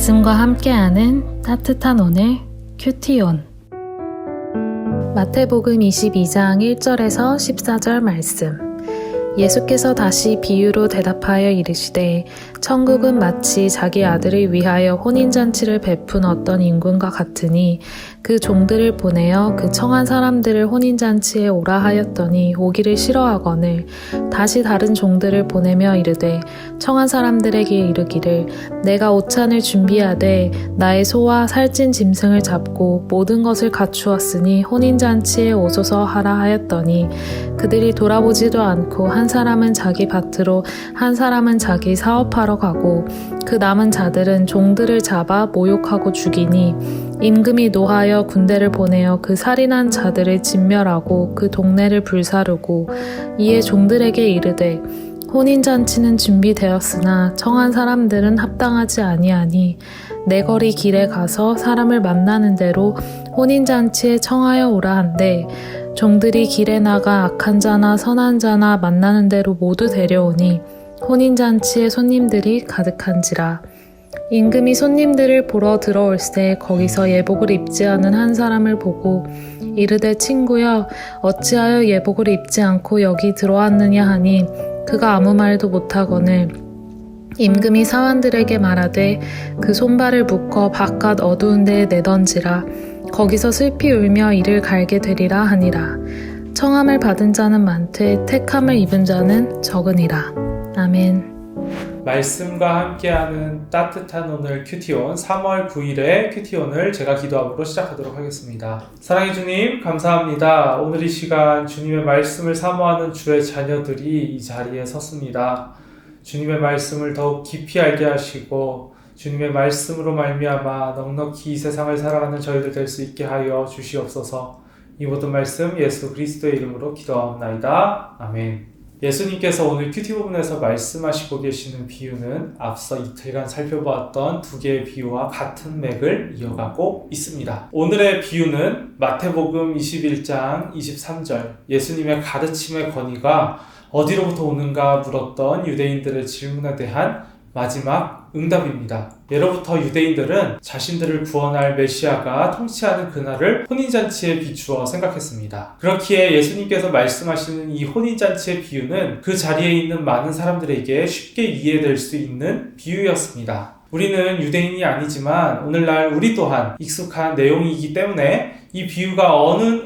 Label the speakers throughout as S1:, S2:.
S1: 말씀과 함께하는 따뜻한 오늘 큐티온. 마태복음 22장 1절에서 14절 말씀. 예수께서 다시 비유로 대답하여 이르시되 천국은 마치 자기 아들을 위하여 혼인잔치를 베푼 어떤 임금과 같으니 그 종들을 보내어 그 청한 사람들을 혼인잔치에 오라 하였더니 오기를 싫어하거늘 다시 다른 종들을 보내며 이르되 청한 사람들에게 이르기를 내가 오찬을 준비하되 나의 소와 살찐 짐승을 잡고 모든 것을 갖추었으니 혼인잔치에 오소서 하라 하였더니 그들이 돌아보지도 않고 한 사람은 자기 밭으로 한 사람은 자기 사업하러 가고 그 남은 자들은 종들을 잡아 모욕하고 죽이니 임금이 노하여 군대를 보내어 그 살인한 자들을 진멸하고 그 동네를 불사르고 이에 종들에게 이르되 혼인잔치는 준비되었으나 청한 사람들은 합당하지 아니하니 내거리 길에 가서 사람을 만나는 대로 혼인잔치에 청하여 오라 한대 종들이 길에 나가 악한 자나 선한 자나 만나는 대로 모두 데려오니 혼인잔치에 손님들이 가득한지라. 임금이 손님들을 보러 들어올새 거기서 예복을 입지 않은 한 사람을 보고 이르되 친구여 어찌하여 예복을 입지 않고 여기 들어왔느냐 하니 그가 아무 말도 못하거늘 임금이 사환들에게 말하되 그 손발을 묶어 바깥 어두운 데에 내던지라. 거기서 슬피 울며 이를 갈게 되리라 하니라. 청함을 받은 자는 많되 택함을 입은 자는 적으니라. 아멘.
S2: 말씀과 함께하는 따뜻한 오늘 큐티온 3월 9일의 큐티온을 제가 기도함으로 시작하도록 하겠습니다. 사랑의 주님 감사합니다. 오늘 이 시간 주님의 말씀을 사모하는 주의 자녀들이 이 자리에 섰습니다. 주님의 말씀을 더욱 깊이 알게 하시고 주님의 말씀으로 말미암아 넉넉히 이 세상을 살아가는 저희들 될 수 있게 하여 주시옵소서. 이 모든 말씀 예수 그리스도의 이름으로 기도하옵나이다. 아멘. 예수님께서 오늘 큐티 부분에서 말씀하시고 계시는 비유는 앞서 이틀간 살펴보았던 두 개의 비유와 같은 맥을 이어가고 있습니다. 오늘의 비유는 마태복음 21장 23절 예수님의 가르침의 권위가 어디로부터 오는가 물었던 유대인들의 질문에 대한 마지막 응답입니다. 예로부터 유대인들은 자신들을 구원할 메시아가 통치하는 그날을 혼인잔치에 비추어 생각했습니다. 그렇기에 예수님께서 말씀하시는 이 혼인잔치의 비유는 그 자리에 있는 많은 사람들에게 쉽게 이해될 수 있는 비유였습니다. 우리는 유대인이 아니지만 오늘날 우리 또한 익숙한 내용이기 때문에 이 비유가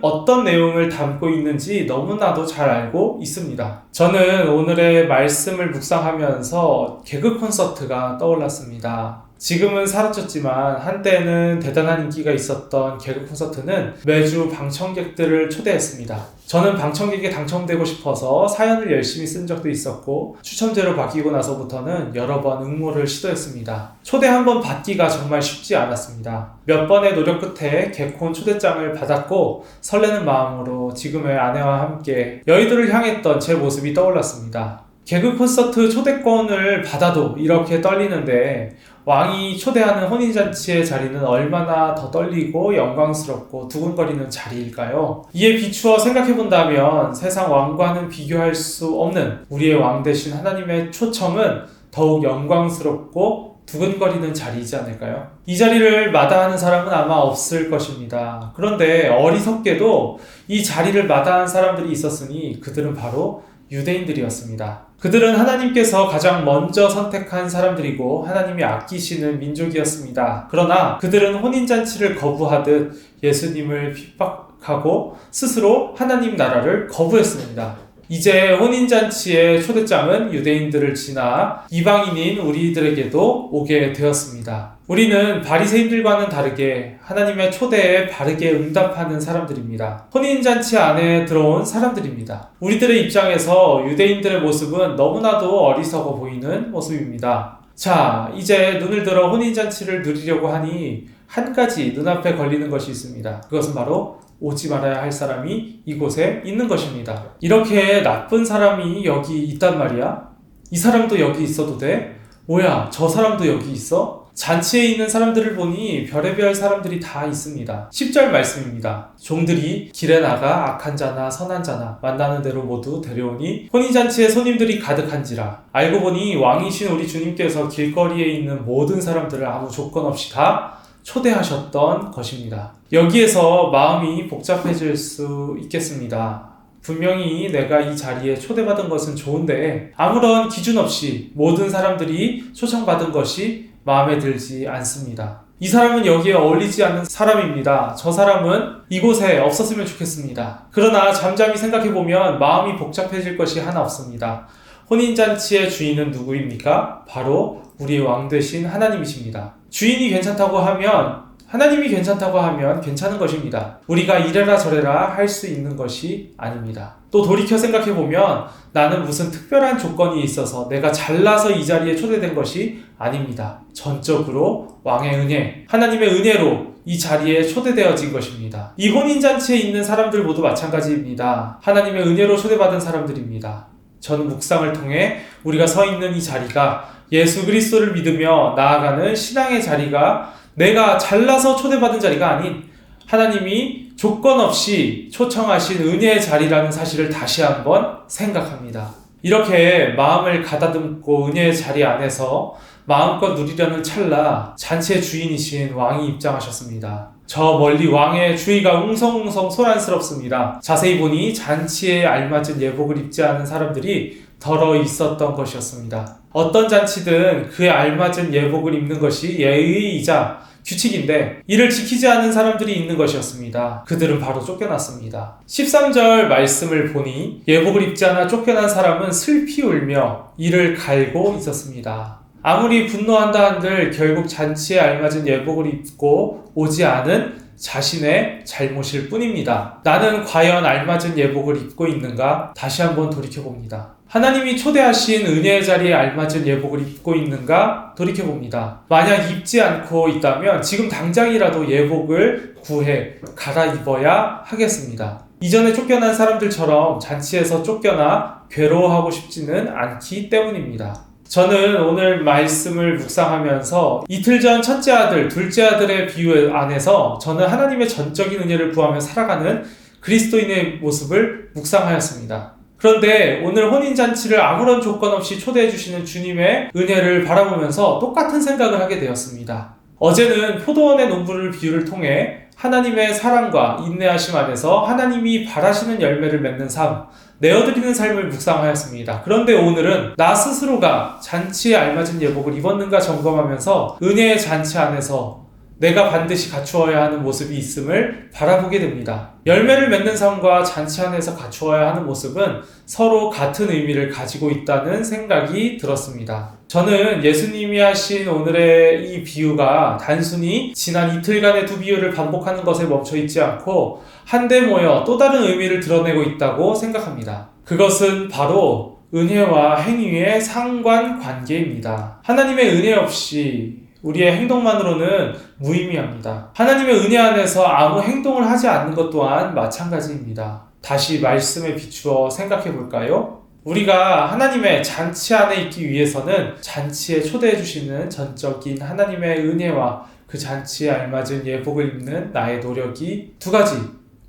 S2: 어떤 내용을 담고 있는지 너무나도 잘 알고 있습니다. 저는 오늘의 말씀을 묵상하면서 개그 콘서트가 떠올랐습니다. 지금은 사라졌지만 한때는 대단한 인기가 있었던 개그 콘서트는 매주 방청객들을 초대했습니다. 저는 방청객에 당첨되고 싶어서 사연을 열심히 쓴 적도 있었고 추첨제로 바뀌고 나서부터는 여러 번 응모를 시도했습니다. 초대 한 번 받기가 정말 쉽지 않았습니다. 몇 번의 노력 끝에 개콘 초대장을 받았고 설레는 마음으로 지금의 아내와 함께 여의도를 향했던 제 모습이 떠올랐습니다. 개그 콘서트 초대권을 받아도 이렇게 떨리는데 왕이 초대하는 혼인잔치의 자리는 얼마나 더 떨리고 영광스럽고 두근거리는 자리일까요? 이에 비추어 생각해본다면 세상 왕과는 비교할 수 없는 우리의 왕 대신 하나님의 초청은 더욱 영광스럽고 두근거리는 자리이지 않을까요? 이 자리를 마다하는 사람은 아마 없을 것입니다. 그런데 어리석게도 이 자리를 마다한 사람들이 있었으니 그들은 바로 유대인들이었습니다. 그들은 하나님께서 가장 먼저 선택한 사람들이고 하나님이 아끼시는 민족이었습니다. 그러나 그들은 혼인잔치를 거부하듯 예수님을 핍박하고 스스로 하나님 나라를 거부했습니다. 이제 혼인잔치의 초대장은 유대인들을 지나 이방인인 우리들에게도 오게 되었습니다. 우리는 바리새인들과는 다르게 하나님의 초대에 바르게 응답하는 사람들입니다. 혼인잔치 안에 들어온 사람들입니다. 우리들의 입장에서 유대인들의 모습은 너무나도 어리석어 보이는 모습입니다. 자, 이제 눈을 들어 혼인잔치를 누리려고 하니 한 가지 눈앞에 걸리는 것이 있습니다. 그것은 바로 오지 말아야 할 사람이 이곳에 있는 것입니다. 이렇게 나쁜 사람이 여기 있단 말이야? 이 사람도 여기 있어도 돼? 뭐야, 저 사람도 여기 있어? 잔치에 있는 사람들을 보니 별의별 사람들이 다 있습니다. 10절 말씀입니다. 종들이 길에 나가 악한 자나 선한 자나 만나는 대로 모두 데려오니 혼인잔치에 손님들이 가득한지라. 알고 보니 왕이신 우리 주님께서 길거리에 있는 모든 사람들을 아무 조건 없이 다 초대하셨던 것입니다. 여기에서 마음이 복잡해질 수 있겠습니다. 분명히 내가 이 자리에 초대받은 것은 좋은데 아무런 기준 없이 모든 사람들이 초청받은 것이 마음에 들지 않습니다. 이 사람은 여기에 어울리지 않는 사람입니다. 저 사람은 이곳에 없었으면 좋겠습니다. 그러나 잠잠히 생각해보면 마음이 복잡해질 것이 하나 없습니다. 혼인잔치의 주인은 누구입니까? 바로 우리의 왕 되신 하나님이십니다. 주인이 괜찮다고 하면, 하나님이 괜찮다고 하면 괜찮은 것입니다. 우리가 이래라 저래라 할 수 있는 것이 아닙니다. 또 돌이켜 생각해보면 나는 무슨 특별한 조건이 있어서 내가 잘나서 이 자리에 초대된 것이 아닙니다. 전적으로 왕의 은혜, 하나님의 은혜로 이 자리에 초대되어진 것입니다. 이 혼인잔치에 있는 사람들 모두 마찬가지입니다. 하나님의 은혜로 초대받은 사람들입니다. 저는 묵상을 통해 우리가 서 있는 이 자리가 예수 그리스도를 믿으며 나아가는 신앙의 자리가 내가 잘나서 초대받은 자리가 아닌 하나님이 조건 없이 초청하신 은혜의 자리라는 사실을 다시 한번 생각합니다. 이렇게 마음을 가다듬고 은혜의 자리 안에서 마음껏 누리려는 찰나 잔치의 주인이신 왕이 입장하셨습니다. 저 멀리 왕의 주위가 웅성웅성 소란스럽습니다. 자세히 보니 잔치에 알맞은 예복을 입지 않은 사람들이 덜어 있었던 것이었습니다. 어떤 잔치든 그에 알맞은 예복을 입는 것이 예의이자 규칙인데 이를 지키지 않은 사람들이 있는 것이었습니다. 그들은 바로 쫓겨났습니다. 13절 말씀을 보니 예복을 입지 않아 쫓겨난 사람은 슬피 울며 이를 갈고 있었습니다. 아무리 분노한다 한들 결국 잔치에 알맞은 예복을 입고 오지 않은 자신의 잘못일 뿐입니다. 나는 과연 알맞은 예복을 입고 있는가? 다시 한번 돌이켜봅니다. 하나님이 초대하신 은혜의 자리에 알맞은 예복을 입고 있는가? 돌이켜봅니다. 만약 입지 않고 있다면 지금 당장이라도 예복을 구해 갈아입어야 하겠습니다. 이전에 쫓겨난 사람들처럼 잔치에서 쫓겨나 괴로워하고 싶지는 않기 때문입니다. 저는 오늘 말씀을 묵상하면서 이틀 전 첫째 아들, 둘째 아들의 비유 안에서 저는 하나님의 전적인 은혜를 구하며 살아가는 그리스도인의 모습을 묵상하였습니다. 그런데 오늘 혼인잔치를 아무런 조건 없이 초대해 주시는 주님의 은혜를 바라보면서 똑같은 생각을 하게 되었습니다. 어제는 포도원의 농부를 비유를 통해 하나님의 사랑과 인내하심 안에서 하나님이 바라시는 열매를 맺는 삶, 내어드리는 삶을 묵상하였습니다. 그런데 오늘은 나 스스로가 잔치에 알맞은 예복을 입었는가 점검하면서 은혜의 잔치 안에서 내가 반드시 갖추어야 하는 모습이 있음을 바라보게 됩니다. 열매를 맺는 삶과 잔치 안에서 갖추어야 하는 모습은 서로 같은 의미를 가지고 있다는 생각이 들었습니다. 저는 예수님이 하신 오늘의 이 비유가 단순히 지난 이틀간의 두 비유를 반복하는 것에 멈춰 있지 않고 한데 모여 또 다른 의미를 드러내고 있다고 생각합니다. 그것은 바로 은혜와 행위의 상관관계입니다. 하나님의 은혜 없이 우리의 행동만으로는 무의미합니다. 하나님의 은혜 안에서 아무 행동을 하지 않는 것 또한 마찬가지입니다. 다시 말씀에 비추어 생각해 볼까요? 우리가 하나님의 잔치 안에 있기 위해서는 잔치에 초대해 주시는 전적인 하나님의 은혜와 그 잔치에 알맞은 예복을 입는 나의 노력이 두 가지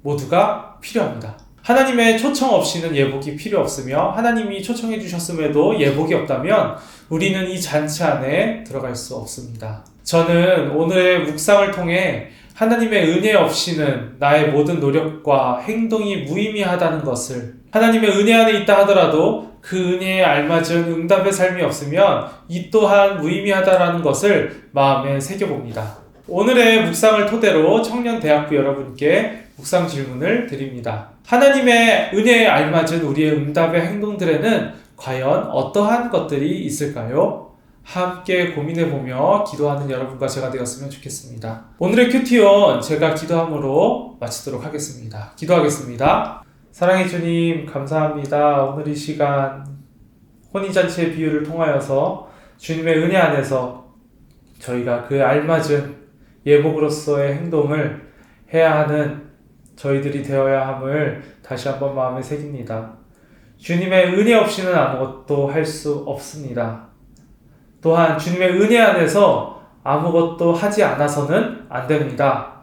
S2: 모두가 필요합니다. 하나님의 초청 없이는 예복이 필요 없으며 하나님이 초청해 주셨음에도 예복이 없다면 우리는 이 잔치 안에 들어갈 수 없습니다. 저는 오늘의 묵상을 통해 하나님의 은혜 없이는 나의 모든 노력과 행동이 무의미하다는 것을, 하나님의 은혜 안에 있다 하더라도 그 은혜에 알맞은 응답의 삶이 없으면 이 또한 무의미하다는 것을 마음에 새겨봅니다. 오늘의 묵상을 토대로 청년대학부 여러분께 묵상 질문을 드립니다. 하나님의 은혜에 알맞은 우리의 응답의 행동들에는 과연 어떠한 것들이 있을까요? 함께 고민해보며 기도하는 여러분과 제가 되었으면 좋겠습니다. 오늘의 큐티온 제가 기도함으로 마치도록 하겠습니다. 기도하겠습니다. 사랑의 주님, 감사합니다. 오늘 이 시간 혼인잔치의 비유를 통하여서 주님의 은혜 안에서 저희가 그에 알맞은 예복으로서의 행동을 해야 하는 저희들이 되어야 함을 다시 한번 마음에 새깁니다. 주님의 은혜 없이는 아무것도 할 수 없습니다. 또한 주님의 은혜 안에서 아무것도 하지 않아서는 안 됩니다.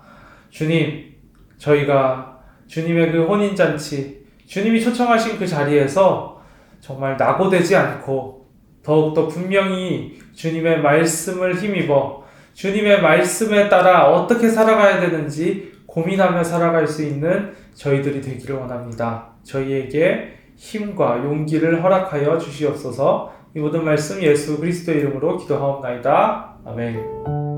S2: 주님, 저희가 주님의 그 혼인잔치, 주님이 초청하신 그 자리에서 정말 낙오되지 않고 더욱더 분명히 주님의 말씀을 힘입어 주님의 말씀에 따라 어떻게 살아가야 되는지 고민하며 살아갈 수 있는 저희들이 되기를 원합니다. 저희에게 힘과 용기를 허락하여 주시옵소서. 이 모든 말씀 예수 그리스도의 이름으로 기도하옵나이다. 아멘.